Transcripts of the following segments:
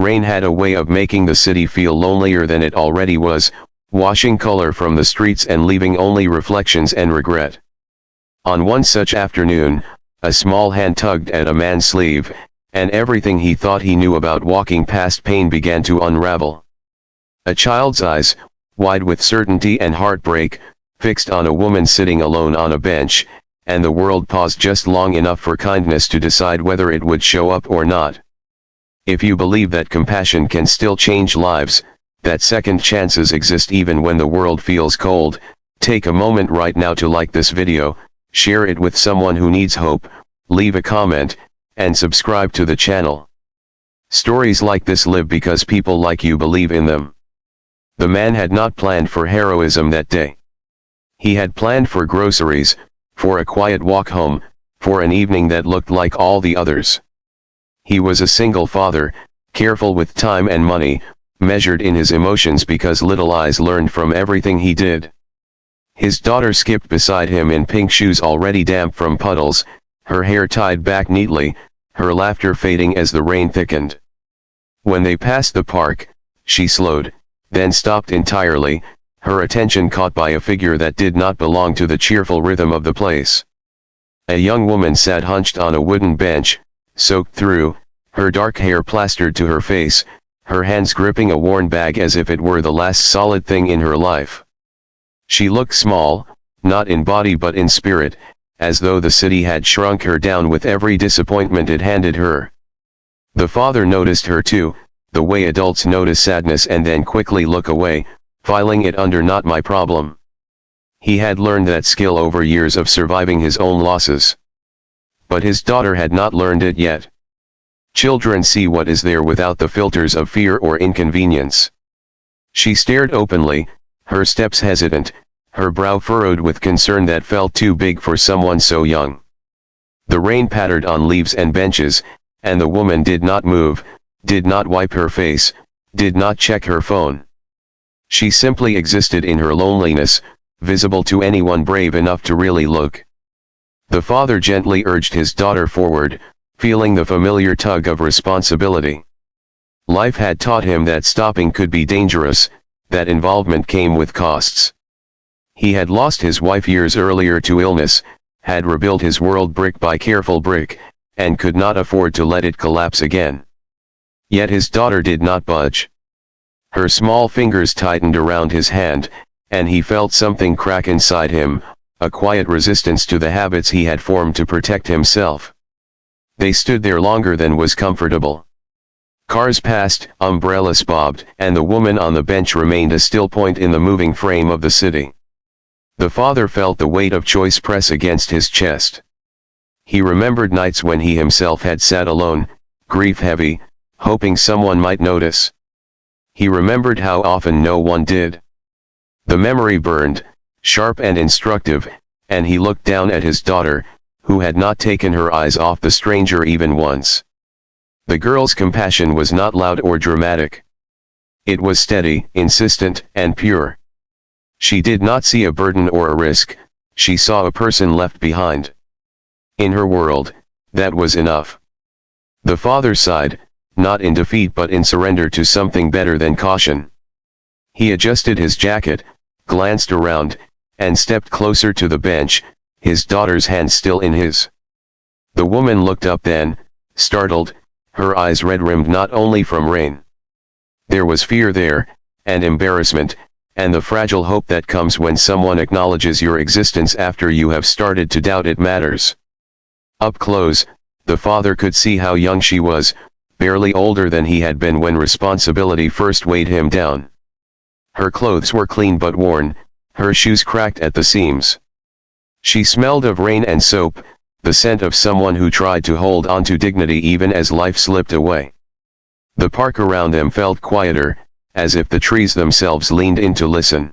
Rain had a way of making the city feel lonelier than it already was, washing color from the streets and leaving only reflections and regret. On one such afternoon, a small hand tugged at a man's sleeve, and everything he thought he knew about walking past pain began to unravel. A child's eyes, wide with certainty and heartbreak, fixed on a woman sitting alone on a bench, and the world paused just long enough for kindness to decide whether it would show up or not. If you believe that compassion can still change lives, that second chances exist even when the world feels cold, take a moment right now to like this video, share it with someone who needs hope, leave a comment, and subscribe to the channel. Stories like this live because people like you believe in them. The man had not planned for heroism that day. He had planned for groceries, for a quiet walk home, for an evening that looked like all the others. He was a single father, careful with time and money, measured in his emotions because little eyes learned from everything he did. His daughter skipped beside him in pink shoes already damp from puddles, her hair tied back neatly, her laughter fading as the rain thickened. When they passed the park, she slowed, then stopped entirely, her attention caught by a figure that did not belong to the cheerful rhythm of the place. A young woman sat hunched on a wooden bench, soaked through, her dark hair plastered to her face, her hands gripping a worn bag as if it were the last solid thing in her life. She looked small, not in body but in spirit, as though the city had shrunk her down with every disappointment it handed her. The father noticed her too, the way adults notice sadness and then quickly look away, filing it under "not my problem." He had learned that skill over years of surviving his own losses. But his daughter had not learned it yet. Children see what is there without the filters of fear or inconvenience. She stared openly, her steps hesitant, her brow furrowed with concern that felt too big for someone so young. The rain pattered on leaves and benches, and the woman did not move, did not wipe her face, did not check her phone. She simply existed in her loneliness, visible to anyone brave enough to really look. The father gently urged his daughter forward, feeling the familiar tug of responsibility. Life had taught him that stopping could be dangerous, that involvement came with costs. He had lost his wife years earlier to illness, had rebuilt his world brick by careful brick, and could not afford to let it collapse again. Yet his daughter did not budge. Her small fingers tightened around his hand, and he felt something crack inside him, a quiet resistance to the habits he had formed to protect himself. They stood there longer than was comfortable. Cars passed, umbrellas bobbed, and the woman on the bench remained a still point in the moving frame of the city. The father felt the weight of choice press against his chest. He remembered nights when he himself had sat alone, grief-heavy, hoping someone might notice. He remembered how often no one did. The memory burned, sharp and instructive, and he looked down at his daughter, who had not taken her eyes off the stranger even once. The girl's compassion was not loud or dramatic. It was steady, insistent, and pure. She did not see a burden or a risk, she saw a person left behind. In her world, that was enough. The father sighed, not in defeat but in surrender to something better than caution. He adjusted his jacket, glanced around, and stepped closer to the bench, his daughter's hand still in his. The woman looked up then, startled, her eyes red-rimmed not only from rain. There was fear there, and embarrassment, and the fragile hope that comes when someone acknowledges your existence after you have started to doubt it matters. Up close, the father could see how young she was, barely older than he had been when responsibility first weighed him down. Her clothes were clean but worn, her shoes cracked at the seams. She smelled of rain and soap, the scent of someone who tried to hold on to dignity even as life slipped away. The park around them felt quieter, as if the trees themselves leaned in to listen.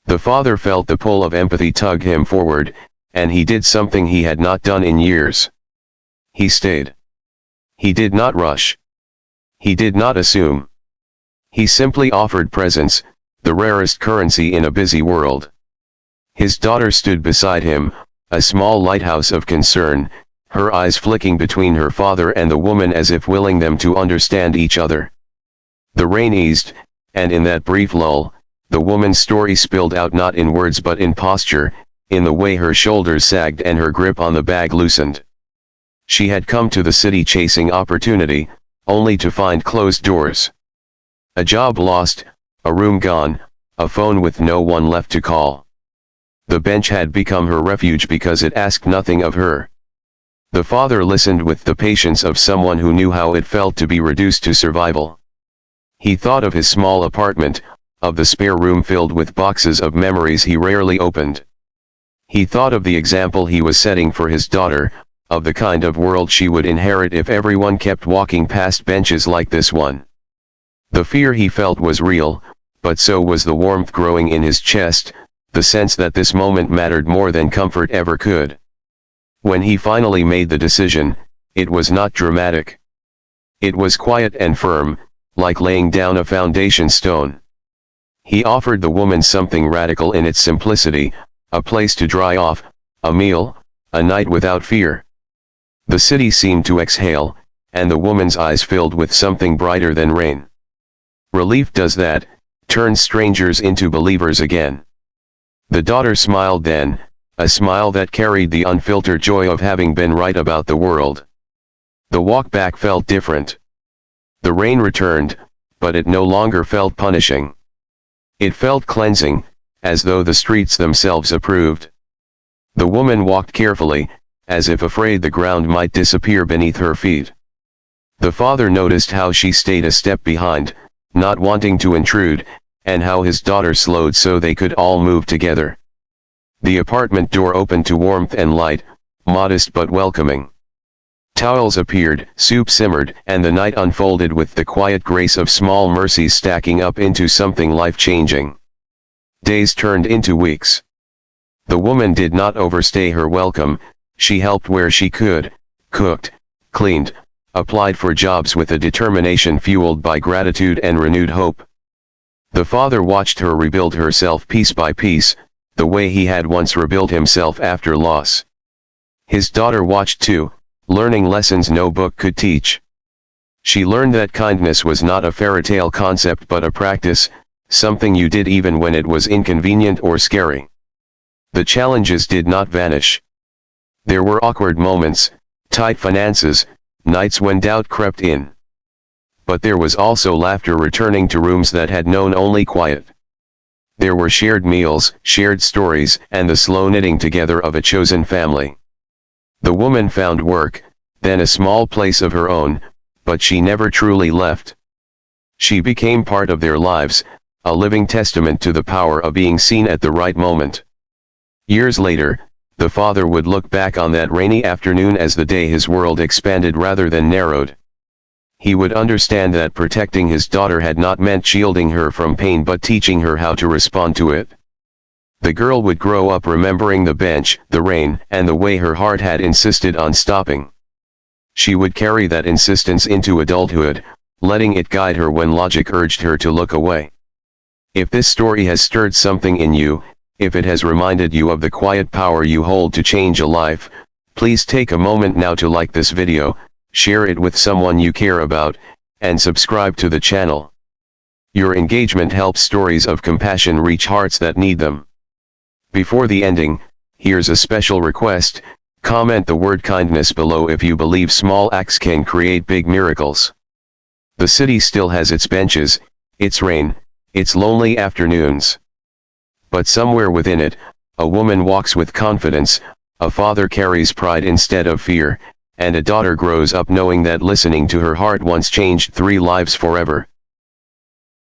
The father felt the pull of empathy tug him forward, and he did something he had not done in years. He stayed. He did not rush. He did not assume. He simply offered presence, the rarest currency in a busy world. His daughter stood beside him, a small lighthouse of concern, her eyes flicking between her father and the woman as if willing them to understand each other. The rain eased, and in that brief lull, the woman's story spilled out not in words but in posture, in the way her shoulders sagged and her grip on the bag loosened. She had come to the city chasing opportunity, only to find closed doors. A job lost, a room gone, a phone with no one left to call. The bench had become her refuge because it asked nothing of her. The father listened with the patience of someone who knew how it felt to be reduced to survival. He thought of his small apartment, of the spare room filled with boxes of memories he rarely opened. He thought of the example he was setting for his daughter, of the kind of world she would inherit if everyone kept walking past benches like this one. The fear he felt was real, but so was the warmth growing in his chest, the sense that this moment mattered more than comfort ever could. When he finally made the decision, it was not dramatic. It was quiet and firm, like laying down a foundation stone. He offered the woman something radical in its simplicity, a place to dry off, a meal, a night without fear. The city seemed to exhale, and the woman's eyes filled with something brighter than rain. Relief does that, turns strangers into believers again. The daughter smiled then, a smile that carried the unfiltered joy of having been right about the world. The walk back felt different. The rain returned, but it no longer felt punishing. It felt cleansing, as though the streets themselves approved. The woman walked carefully, as if afraid the ground might disappear beneath her feet. The father noticed how she stayed a step behind, not wanting to intrude, and how his daughter slowed so they could all move together. The apartment door opened to warmth and light, modest but welcoming. Towels appeared, soup simmered, and the night unfolded with the quiet grace of small mercies stacking up into something life-changing. Days turned into weeks. The woman did not overstay her welcome. She helped where she could, cooked, cleaned, applied for jobs with a determination fueled by gratitude and renewed hope. The father watched her rebuild herself piece by piece, the way he had once rebuilt himself after loss. His daughter watched too, learning lessons no book could teach. She learned that kindness was not a fairy tale concept but a practice, something you did even when it was inconvenient or scary. The challenges did not vanish. There were awkward moments, tight finances, nights when doubt crept in. But there was also laughter returning to rooms that had known only quiet. There were shared meals, shared stories, and the slow knitting together of a chosen family. The woman found work, then a small place of her own, but she never truly left. She became part of their lives, a living testament to the power of being seen at the right moment. Years later, the father would look back on that rainy afternoon as the day his world expanded rather than narrowed. He would understand that protecting his daughter had not meant shielding her from pain but teaching her how to respond to it. The girl would grow up remembering the bench, the rain, and the way her heart had insisted on stopping. She would carry that insistence into adulthood, letting it guide her when logic urged her to look away. If this story has stirred something in you, if it has reminded you of the quiet power you hold to change a life, please take a moment now to like this video, share it with someone you care about, and subscribe to the channel. Your engagement helps stories of compassion reach hearts that need them. Before the ending, here's a special request: comment the word kindness below if you believe small acts can create big miracles. The city still has its benches, its rain, its lonely afternoons. But somewhere within it, a woman walks with confidence, a father carries pride instead of fear, and a daughter grows up knowing that listening to her heart once changed 3 lives forever.